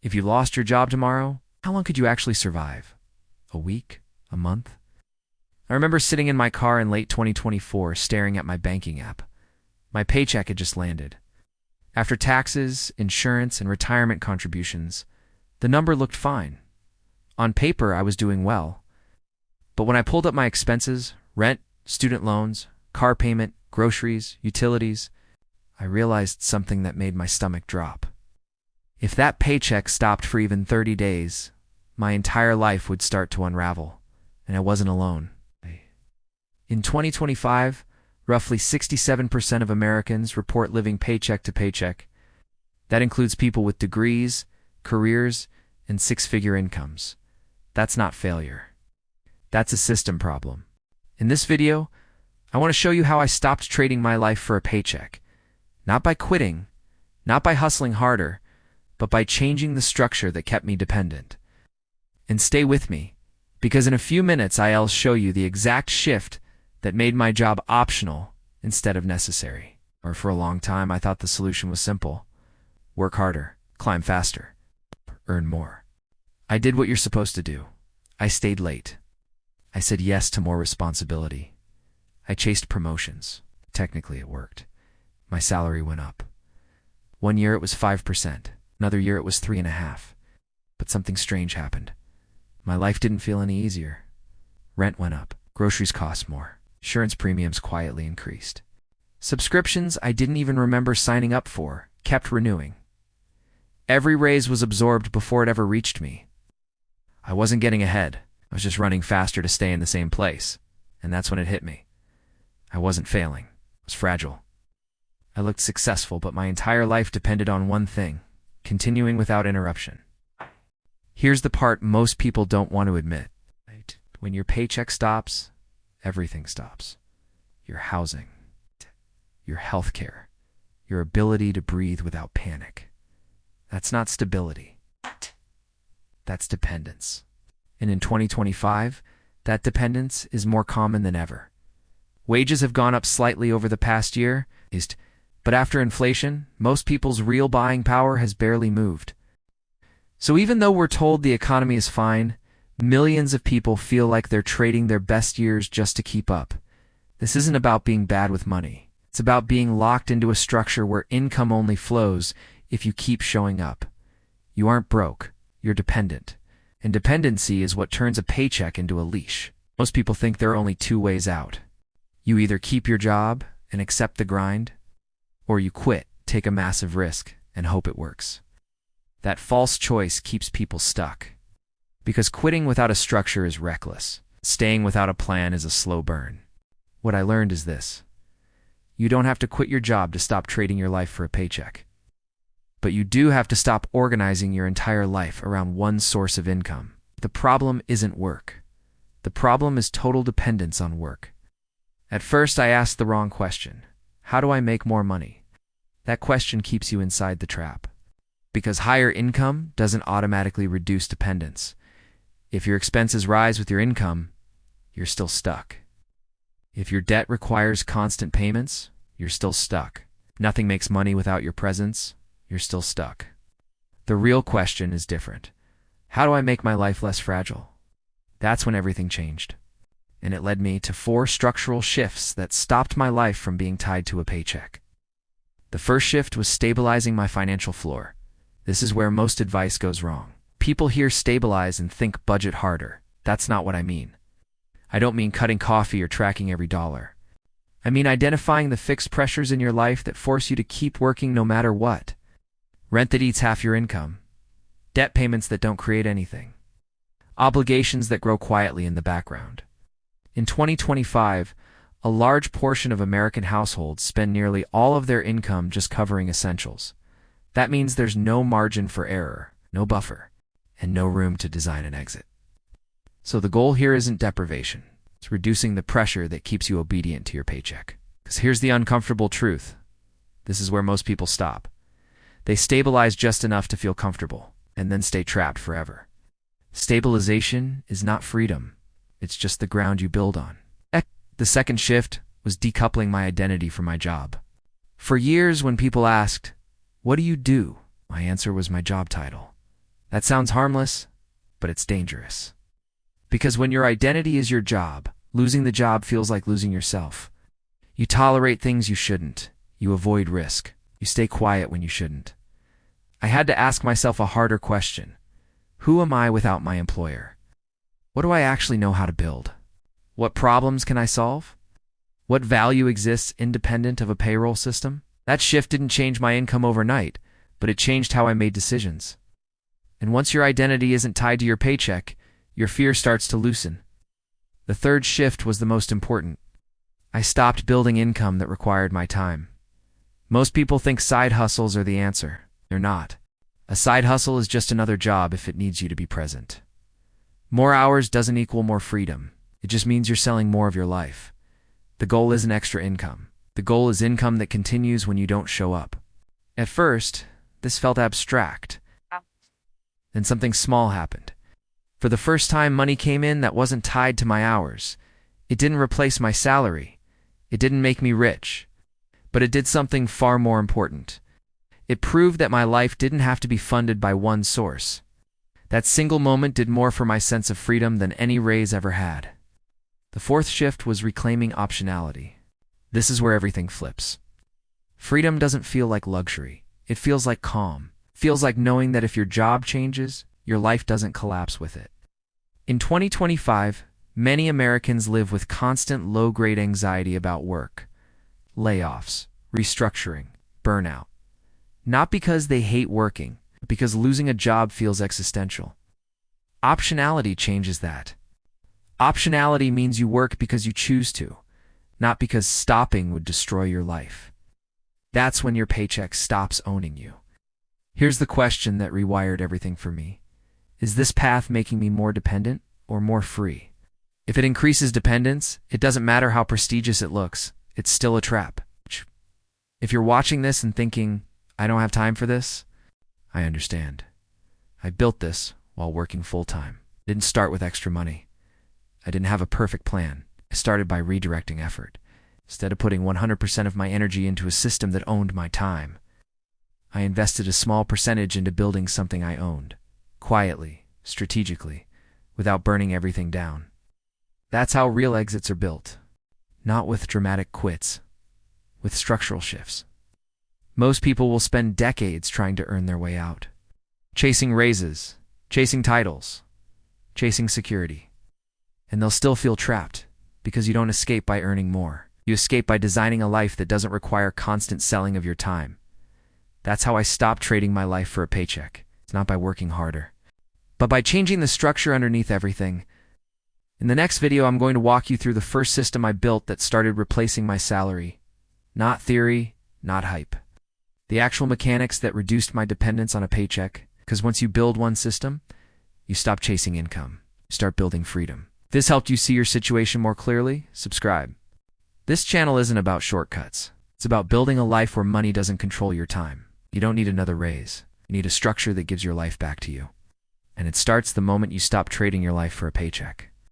If you lost your job tomorrow, how long could you actually survive? A week? A month? I remember sitting in my car in late 2024 staring at my banking app. My paycheck had just landed. After taxes, insurance, and retirement contributions, the number looked fine. On paper, I was doing well. But when I pulled up my expenses, rent, student loans, car payment, groceries, utilities, I realized something that made my stomach drop. If that paycheck stopped for even 30 days, my entire life would start to unravel, and I wasn't alone. In 2025, roughly 67% of Americans report living paycheck to paycheck. That includes people with degrees, careers, and six-figure incomes. That's not failure. That's a system problem. In this video, I want to show you how I stopped trading my life for a paycheck. Not by quitting, not by hustling harder, but by changing the structure that kept me dependent. And stay with me, because in a few minutes I'll show you the exact shift that made my job optional instead of necessary. Or for a long time, I thought the solution was simple. Work harder, climb faster, earn more. I did what you're supposed to do. I stayed late. I said yes to more responsibility. I chased promotions. Technically, it worked. My salary went up. One year it was 5%. Another year it was 3.5%. But something strange happened. My life didn't feel any easier. Rent went up. Groceries cost more. Insurance premiums quietly increased. Subscriptions I didn't even remember signing up for kept renewing. Every raise was absorbed before it ever reached me. I wasn't getting ahead. I was just running faster to stay in the same place. And that's when it hit me. I wasn't failing. I was fragile. I looked successful, but my entire life depended on one thing: continuing without interruption. Here's the part most people don't want to admit. When your paycheck stops, everything stops. Your housing, your healthcare, your ability to breathe without panic. That's not stability. That's dependence. And in 2025, that dependence is more common than ever. Wages have gone up slightly over the past year, but after inflation, most people's real buying power has barely moved. So even though we're told the economy is fine, millions of people feel like they're trading their best years just to keep up. This isn't about being bad with money. It's about being locked into a structure where income only flows if you keep showing up. You aren't broke, you're dependent. And dependency is what turns a paycheck into a leash. Most people think there are only two ways out. You either keep your job and accept the grind, or you quit, take a massive risk, and hope it works. That false choice keeps people stuck. Because quitting without a structure is reckless. Staying without a plan is a slow burn. What I learned is this: you don't have to quit your job to stop trading your life for a paycheck. But you do have to stop organizing your entire life around one source of income. The problem isn't work. The problem is total dependence on work. At first, I asked the wrong question. How do I make more money? That question keeps you inside the trap. Because higher income doesn't automatically reduce dependence. If your expenses rise with your income, you're still stuck. If your debt requires constant payments, you're still stuck. Nothing makes money without your presence, you're still stuck. The real question is different. How do I make my life less fragile? That's when everything changed. And it led me to 4 structural shifts that stopped my life from being tied to a paycheck. The first shift was stabilizing my financial floor. This is where most advice goes wrong. People hear stabilize and think budget harder. That's not what I mean. I don't mean cutting coffee or tracking every dollar. I mean identifying the fixed pressures in your life that force you to keep working no matter what. Rent that eats half your income. Debt payments that don't create anything. Obligations that grow quietly in the background. In 2025, a large portion of American households spend nearly all of their income just covering essentials. That means there's no margin for error, no buffer, and no room to design an exit. So the goal here isn't deprivation. It's reducing the pressure that keeps you obedient to your paycheck. Because here's the uncomfortable truth. This is where most people stop. They stabilize just enough to feel comfortable, and then stay trapped forever. Stabilization is not freedom. It's just the ground you build on. The second shift was decoupling my identity from my job. For years, when people asked, "What do you do?" my answer was my job title. That sounds harmless, but it's dangerous. Because when your identity is your job, losing the job feels like losing yourself. You tolerate things you shouldn't. You avoid risk. You stay quiet when you shouldn't. I had to ask myself a harder question. Who am I without my employer? What do I actually know how to build? What problems can I solve? What value exists independent of a payroll system? That shift didn't change my income overnight, but it changed how I made decisions. And once your identity isn't tied to your paycheck, your fear starts to loosen. The third shift was the most important. I stopped building income that required my time. Most people think side hustles are the answer. They're not. A side hustle is just another job if it needs you to be present. More hours doesn't equal more freedom. It just means you're selling more of your life. The goal isn't extra income. The goal is income that continues when you don't show up. At first, this felt abstract. Then something small happened. For the first time, money came in that wasn't tied to my hours. It didn't replace my salary. It didn't make me rich. But it did something far more important. It proved that my life didn't have to be funded by one source. That single moment did more for my sense of freedom than any raise ever had. The fourth shift was reclaiming optionality. This is where everything flips. Freedom doesn't feel like luxury. It feels like calm. It feels like knowing that if your job changes, your life doesn't collapse with it. In 2025, many Americans live with constant low-grade anxiety about work. Layoffs, restructuring, burnout. Not because they hate working, but because losing a job feels existential. Optionality changes that. Optionality means you work because you choose to, not because stopping would destroy your life. That's when your paycheck stops owning you. Here's the question that rewired everything for me. Is this path making me more dependent or more free? If it increases dependence, it doesn't matter how prestigious it looks. It's still a trap. If you're watching this and thinking, I don't have time for this, I understand. I built this while working full-time. I didn't start with extra money. I didn't have a perfect plan. I started by redirecting effort. Instead of putting 100% of my energy into a system that owned my time, I invested a small percentage into building something I owned, quietly, strategically, without burning everything down. That's how real exits are built. Not with dramatic quits, with structural shifts. Most people will spend decades trying to earn their way out. Chasing raises, chasing titles, chasing security. And they'll still feel trapped, because you don't escape by earning more. You escape by designing a life that doesn't require constant selling of your time. That's how I stopped trading my life for a paycheck. It's not by working harder, but by changing the structure underneath everything. In the next video, I'm going to walk you through the first system I built that started replacing my salary. Not theory, not hype. The actual mechanics that reduced my dependence on a paycheck, because once you build one system, you stop chasing income. You start building freedom. If this helped you see your situation more clearly, subscribe. This channel isn't about shortcuts. It's about building a life where money doesn't control your time. You don't need another raise. You need a structure that gives your life back to you. And it starts the moment you stop trading your life for a paycheck.